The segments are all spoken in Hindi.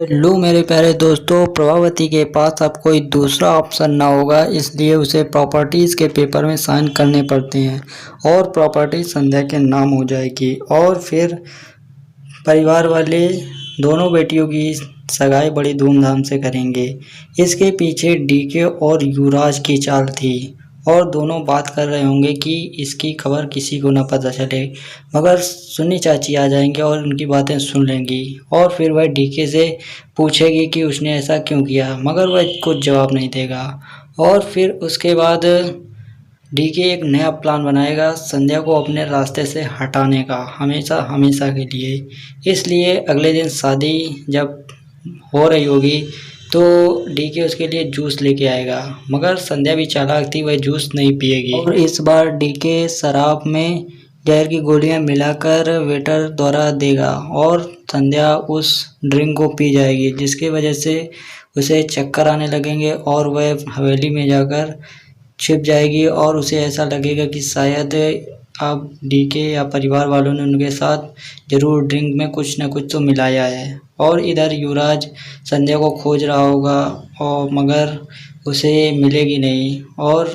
लो मेरे प्यारे दोस्तों, प्रभावती के पास अब कोई दूसरा ऑप्शन ना होगा, इसलिए उसे प्रॉपर्टीज़ के पेपर में साइन करने पड़ते हैं और प्रॉपर्टी संध्या के नाम हो जाएगी। और फिर परिवार वाले दोनों बेटियों की सगाई बड़ी धूमधाम से करेंगे। इसके पीछे डीके और युवराज की चाल थी और दोनों बात कर रहे होंगे कि इसकी खबर किसी को ना पता चले, मगर सुन्नी चाची आ जाएंगे और उनकी बातें सुन लेंगी और फिर वह डीके से पूछेगी कि उसने ऐसा क्यों किया, मगर वह कुछ जवाब नहीं देगा। और फिर उसके बाद डीके एक नया प्लान बनाएगा संध्या को अपने रास्ते से हटाने का, हमेशा हमेशा के लिए। इसलिए अगले दिन शादी जब हो रही होगी तो डीके उसके लिए जूस लेके आएगा, मगर संध्या भी चालाक थी, वह जूस नहीं पिएगी और इस बार डीके शराब में जहर की गोलियां मिलाकर वेटर द्वारा देगा और संध्या उस ड्रिंक को पी जाएगी, जिसकी वजह से उसे चक्कर आने लगेंगे और वह हवेली में जाकर छिप जाएगी और उसे ऐसा लगेगा कि शायद अब डीके या परिवार वालों ने उनके साथ ज़रूर ड्रिंक में कुछ न कुछ तो मिलाया है। और इधर युवराज संध्या को खोज रहा होगा और मगर उसे मिलेगी नहीं और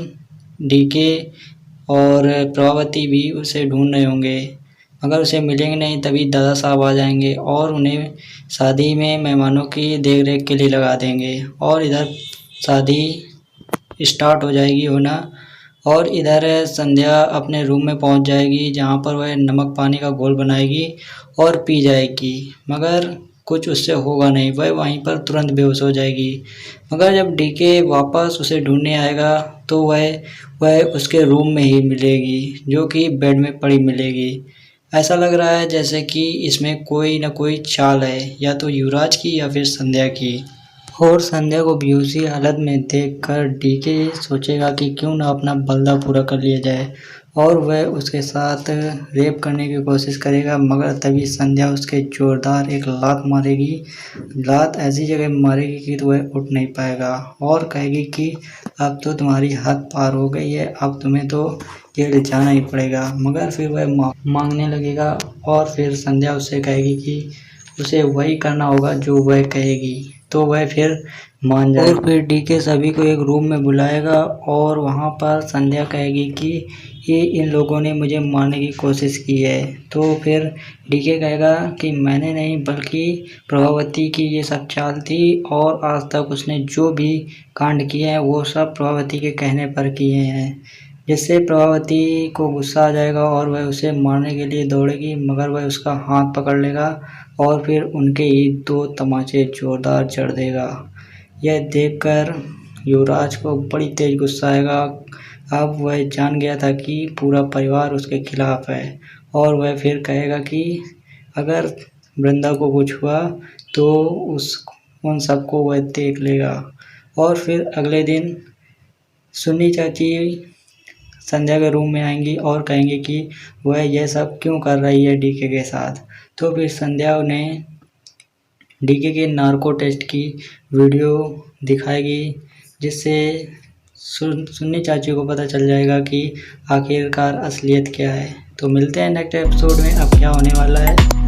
डीके और प्रभावती भी उसे ढूंढ रहे होंगे, मगर उसे मिलेंगे नहीं। तभी दादा साहब आ जाएंगे और उन्हें शादी में मेहमानों की देख रेख के लिए लगा देंगे और इधर शादी स्टार्ट हो जाएगी होना। और इधर संध्या अपने रूम में पहुंच जाएगी, जहां पर वह नमक पानी का घोल बनाएगी और पी जाएगी, मगर कुछ उससे होगा नहीं, वह वहीं पर तुरंत बेहोश हो जाएगी। मगर जब डीके वापस उसे ढूंढने आएगा तो वह उसके रूम में ही मिलेगी, जो कि बेड में पड़ी मिलेगी। ऐसा लग रहा है जैसे कि इसमें कोई न कोई चाल है, या तो युवराज की या फिर संध्या की। और संध्या को बेहोशी हालत में देखकर डीके सोचेगा कि क्यों ना अपना बल्ला पूरा कर लिया जाए और वह उसके साथ रेप करने की कोशिश करेगा, मगर तभी संध्या उसके जोरदार एक लात मारेगी। लात ऐसी जगह मारेगी कि तो वह उठ नहीं पाएगा और कहेगी कि अब तो तुम्हारी हद पार हो गई है, अब तुम्हें तो जेल जाना ही पड़ेगा। मगर फिर वह मांगने लगेगा और फिर संध्या उससे कहेगी कि उसे वही करना होगा जो वह कहेगी, तो वह फिर मान जाएगा। और फिर डीके सभी को एक रूम में बुलाएगा और वहाँ पर संध्या कहेगी कि ये इन लोगों ने मुझे मारने की कोशिश की है। तो फिर डीके कहेगा कि मैंने नहीं, बल्कि प्रभावती की ये सब चाल थी और आज तक उसने जो भी कांड किए हैं वो सब प्रभावती के कहने पर किए हैं, जिससे प्रभावती को गुस्सा आ जाएगा और वह उसे मारने के लिए दौड़ेगी, मगर वह उसका हाथ पकड़ लेगा और फिर उनके ही 2 तमाचे जोरदार जड़ देगा। यह देखकर युवराज को बड़ी तेज गुस्सा आएगा। अब वह जान गया था कि पूरा परिवार उसके खिलाफ है और वह फिर कहेगा कि अगर वृंदा को कुछ हुआ तो उन सबको वह देख लेगा। और फिर अगले दिन सुन्नी चाची संध्या के रूम में आएंगी और कहेंगी कि वह यह सब क्यों कर रही है डीके के साथ। तो फिर संध्या उन्हें डीके के नार्को टेस्ट की वीडियो दिखाएगी, जिससे सुन्नी चाची को पता चल जाएगा कि आखिरकार असलियत क्या है। तो मिलते हैं नेक्स्ट एपिसोड में, अब क्या होने वाला है